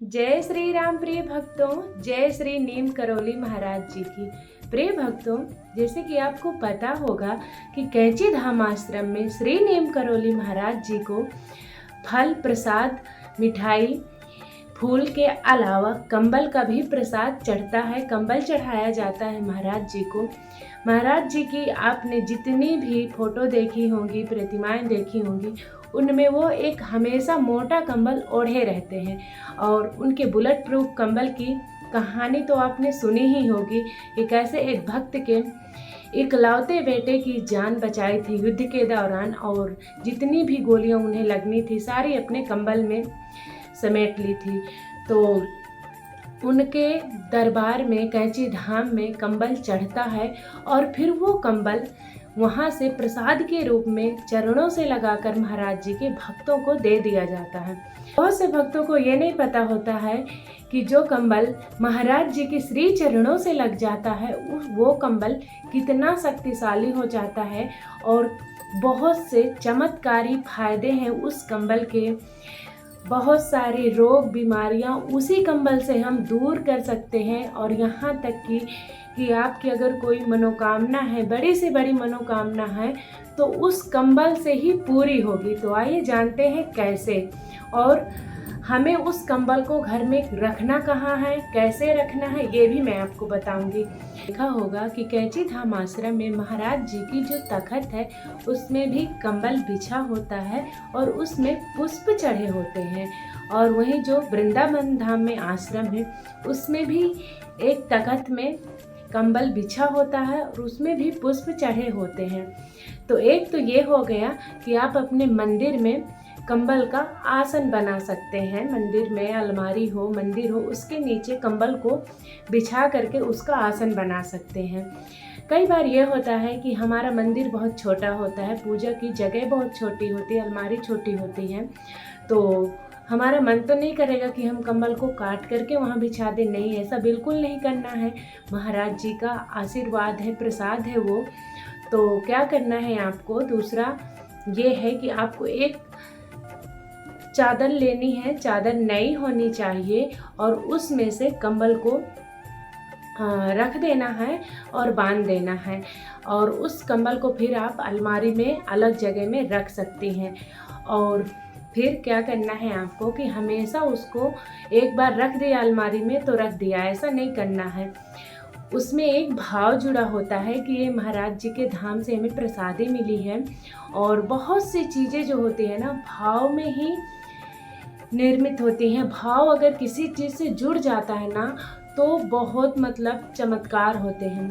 जय श्री राम प्रिय भक्तों, जय श्री नीम करौली महाराज जी की। प्रिय भक्तों, जैसे कि आपको पता होगा कि कैंची धाम आश्रम में श्री नीम करौली महाराज जी को फल प्रसाद, मिठाई, फूल के अलावा कंबल का भी प्रसाद चढ़ता है। कंबल चढ़ाया जाता है महाराज जी को। महाराज जी की आपने जितनी भी फोटो देखी होंगी, प्रतिमाएं देखी होंगी, उनमें वो एक हमेशा मोटा कंबल ओढ़े रहते हैं। और उनके बुलेट प्रूफ कंबल की कहानी तो आपने सुनी ही होगी कि कैसे एक भक्त के इकलौते बेटे की जान बचाई थी युद्ध के दौरान, और जितनी भी गोलियां उन्हें लगनी थी सारी अपने कंबल में समेट ली थी। तो उनके दरबार में कैंची धाम में कंबल चढ़ता है और फिर वो कंबल वहाँ से प्रसाद के रूप में चरणों से लगाकर महाराज जी के भक्तों को दे दिया जाता है। बहुत से भक्तों को ये नहीं पता होता है कि जो कंबल महाराज जी के श्री चरणों से लग जाता है वो कंबल कितना शक्तिशाली हो जाता है, और बहुत से चमत्कारी फायदे हैं उस कंबल के। बहुत सारे रोग बीमारियां उसी कंबल से हम दूर कर सकते हैं। और यहाँ तक कि आपकी अगर कोई मनोकामना है, बड़ी से बड़ी मनोकामना है, तो उस कंबल से ही पूरी होगी। तो आइए जानते हैं कैसे, और हमें उस कंबल को घर में रखना कहाँ है, कैसे रखना है, ये भी मैं आपको बताऊंगी। देखा होगा कि कैंची धाम आश्रम में महाराज जी की जो तखत है उसमें भी कंबल बिछा होता है और उसमें पुष्प चढ़े होते हैं। और वहीं जो वृंदावन धाम में आश्रम है उसमें भी एक तखत में कंबल बिछा होता है और उसमें भी पुष्प चढ़े होते हैं। तो एक तो ये हो गया कि आप अपने मंदिर में कंबल का आसन बना सकते हैं। मंदिर में अलमारी हो, मंदिर हो, उसके नीचे कंबल को बिछा करके उसका आसन बना सकते हैं। कई बार ये होता है कि हमारा मंदिर बहुत छोटा होता है, पूजा की जगह बहुत छोटी होती है, अलमारी छोटी होती है, तो हमारा मन तो नहीं करेगा कि हम कंबल को काट करके वहाँ बिछा दें। नहीं, ऐसा बिल्कुल नहीं करना है। महाराज जी का आशीर्वाद है, प्रसाद है वो। तो क्या करना है आपको, दूसरा ये है कि आपको एक चादर लेनी है। चादर नई होनी चाहिए और उसमें से कंबल को रख देना है और बांध देना है। और उस कंबल को फिर आप अलमारी में अलग जगह में रख सकती हैं। और फिर क्या करना है आपको कि हमेशा उसको एक बार रख दिया अलमारी में तो रख दिया, ऐसा नहीं करना है। उसमें एक भाव जुड़ा होता है कि ये महाराज जी के धाम से हमें प्रसादी मिली है। और बहुत सी चीज़ें जो होती है ना, भाव में ही निर्मित होती हैं। भाव अगर किसी चीज़ से जुड़ जाता है ना तो बहुत मतलब चमत्कार होते हैं।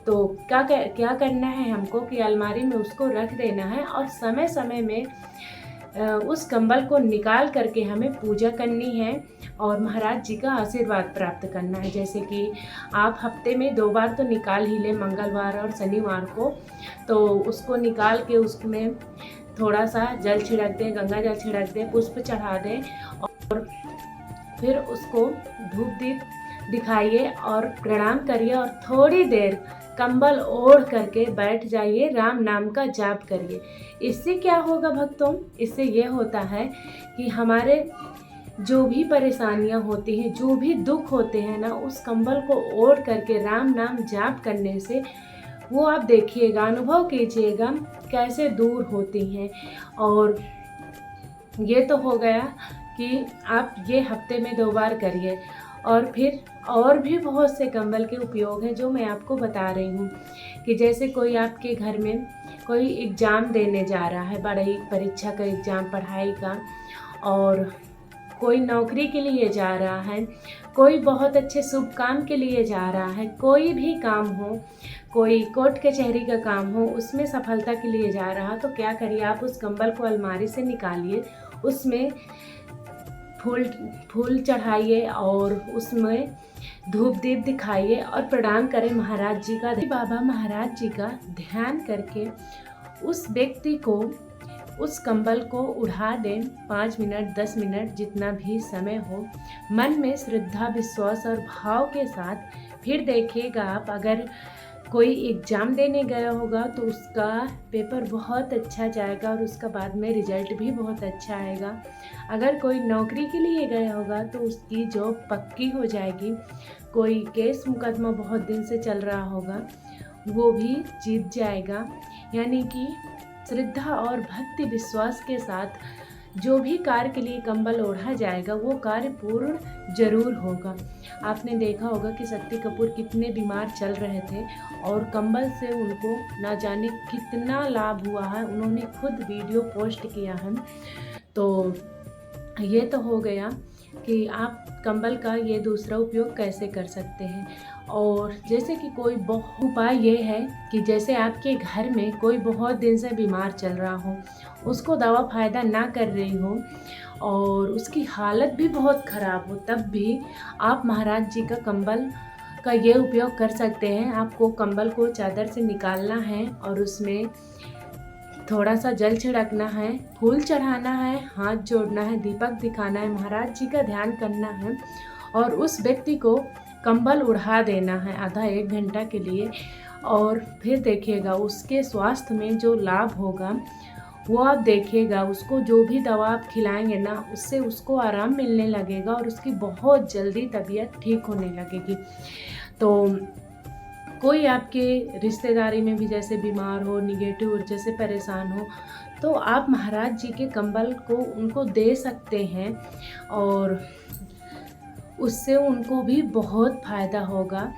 तो क्या करना है हमको कि अलमारी में उसको रख देना है और समय समय में उस कंबल को निकाल करके हमें पूजा करनी है और महाराज जी का आशीर्वाद प्राप्त करना है। जैसे कि आप हफ्ते में 2 बार तो निकाल ही लें, मंगलवार और शनिवार को। तो उसको निकाल के उसमें थोड़ा सा जल छिड़क दें, गंगा जल छिड़क दें, पुष्प चढ़ा दें और फिर उसको धूप दीप दिखाइए और प्रणाम करिए और थोड़ी देर कंबल ओढ़ करके बैठ जाइए, राम नाम का जाप करिए। इससे क्या होगा भक्तों, इससे ये होता है कि हमारे जो भी परेशानियां होती हैं, जो भी दुख होते हैं ना, उस कंबल को ओढ़ करके राम नाम जाप करने से वो आप देखिएगा, अनुभव कीजिएगा कैसे दूर होती हैं। और ये तो हो गया कि आप ये हफ्ते में 2 बार करिए। और फिर और भी बहुत से कंबल के उपयोग हैं जो मैं आपको बता रही हूँ। कि जैसे कोई आपके घर में कोई एग्ज़ाम देने जा रहा है, बड़ी परीक्षा का एग्ज़ाम, पढ़ाई का, और कोई नौकरी के लिए जा रहा है, कोई बहुत अच्छे शुभ काम के लिए जा रहा है, कोई भी काम हो, कोई कोर्ट कचहरी का काम हो, उसमें सफलता के लिए जा रहा, तो क्या करिए, आप उस कंबल को अलमारी से निकालिए, उसमें फूल चढ़ाइए और उसमें धूप दीप दिखाइए और प्रणाम करें महाराज जी का। बाबा महाराज जी का ध्यान करके उस व्यक्ति को उस कंबल को उड़ा दें 5 मिनट 10 मिनट जितना भी समय हो, मन में श्रद्धा विश्वास और भाव के साथ। फिर देखिएगा आप, अगर कोई एग्ज़ाम देने गया होगा तो उसका पेपर बहुत अच्छा जाएगा और उसका बाद में रिज़ल्ट भी बहुत अच्छा आएगा। अगर कोई नौकरी के लिए गया होगा तो उसकी जॉब पक्की हो जाएगी। कोई केस मुकदमा बहुत दिन से चल रहा होगा वो भी जीत जाएगा। यानी कि श्रद्धा और भक्ति विश्वास के साथ जो भी कार्य के लिए कंबल ओढ़ा जाएगा वो कार्य पूर्ण जरूर होगा। आपने देखा होगा कि शक्ति कपूर कितने बीमार चल रहे थे और कंबल से उनको ना जाने कितना लाभ हुआ है, उन्होंने खुद वीडियो पोस्ट किया है। तो ये तो हो गया कि आप कंबल का ये दूसरा उपयोग कैसे कर सकते हैं। और जैसे कि कोई उपाय ये है कि जैसे आपके घर में कोई बहुत दिन से बीमार चल रहा हो, उसको दवा फ़ायदा ना कर रही हो और उसकी हालत भी बहुत ख़राब हो, तब भी आप महाराज जी का कंबल का ये उपयोग कर सकते हैं। आपको कंबल को चादर से निकालना है और उसमें थोड़ा सा जल छिड़कना है, फूल चढ़ाना है, हाथ जोड़ना है, दीपक दिखाना है, महाराज जी का ध्यान करना है और उस व्यक्ति को कंबल उड़ा देना है आधा 1 घंटा के लिए। और फिर देखिएगा उसके स्वास्थ्य में जो लाभ होगा वो आप देखिएगा। उसको जो भी दवा आप खिलाएंगे ना उससे उसको आराम मिलने लगेगा और उसकी बहुत जल्दी तबीयत ठीक होने लगेगी। तो कोई आपके रिश्तेदारी में भी जैसे बीमार हो, निगेटिव ऊर्जा से परेशान हो, तो आप महाराज जी के कंबल को उनको दे सकते हैं और उससे उनको भी बहुत फ़ायदा होगा।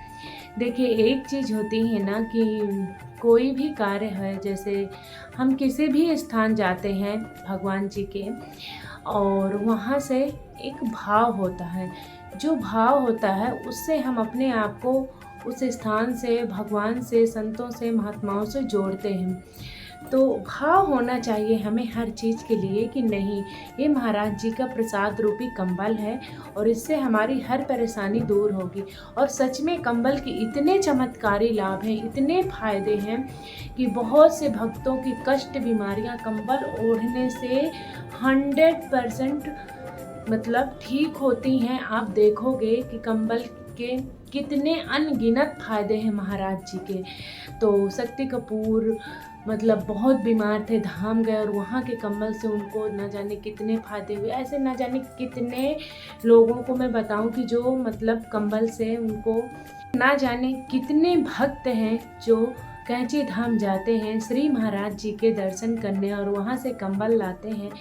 देखिए एक चीज़ होती है ना कि कोई भी कार्य है, जैसे हम किसी भी स्थान जाते हैं भगवान जी के और वहाँ से एक भाव होता है, जो भाव होता है उससे हम अपने आप को उस स्थान से, भगवान से, संतों से, महात्माओं से जोड़ते हैं। तो भाव होना चाहिए हमें हर चीज़ के लिए कि नहीं, ये महाराज जी का प्रसाद रूपी कंबल है और इससे हमारी हर परेशानी दूर होगी। और सच में कंबल के इतने चमत्कारी लाभ हैं, इतने फायदे हैं कि बहुत से भक्तों की कष्ट बीमारियां कंबल ओढ़ने से 100% मतलब ठीक होती हैं। आप देखोगे कि कंबल के कितने अनगिनत फायदे हैं महाराज जी के। तो शक्ति कपूर मतलब बहुत बीमार थे, धाम गए और वहाँ के कंबल से उनको न जाने कितने फायदे हुए। ऐसे न जाने कितने लोगों को मैं बताऊं कि जो मतलब कंबल से उनको, ना जाने कितने भक्त हैं जो कैंची धाम जाते हैं श्री महाराज जी के दर्शन करने और वहाँ से कंबल लाते हैं।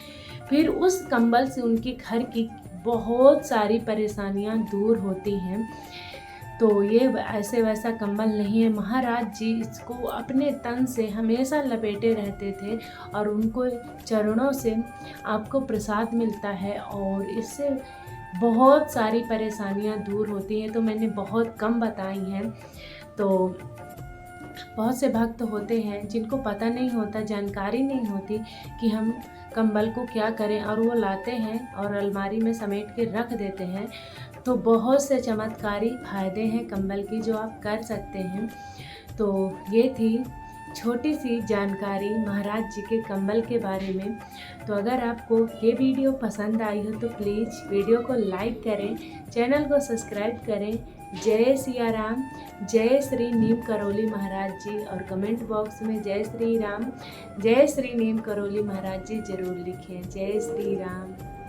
फिर उस कंबल से उनके घर की बहुत सारी परेशानियां दूर होती हैं। तो ये ऐसे वैसा कंबल नहीं है, महाराज जी इसको अपने तन से हमेशा लपेटे रहते थे और उनको चरणों से आपको प्रसाद मिलता है और इससे बहुत सारी परेशानियां दूर होती हैं। तो मैंने बहुत कम बताई हैं। तो बहुत से भक्त होते हैं जिनको पता नहीं होता, जानकारी नहीं होती कि हम कंबल को क्या करें और वो लाते हैं और अलमारी में समेट के रख देते हैं। तो बहुत से चमत्कारी फायदे हैं कंबल की जो आप कर सकते हैं। तो ये थी छोटी सी जानकारी महाराज जी के कंबल के बारे में। तो अगर आपको ये वीडियो पसंद आई हो तो प्लीज़ वीडियो को लाइक करें, चैनल को सब्सक्राइब करें। जय सिया राम, जय श्री नीम करौली महाराज जी, और कमेंट बॉक्स में जय श्री राम, जय श्री नीम करौली महाराज जी ज़रूर लिखें। जय श्री राम।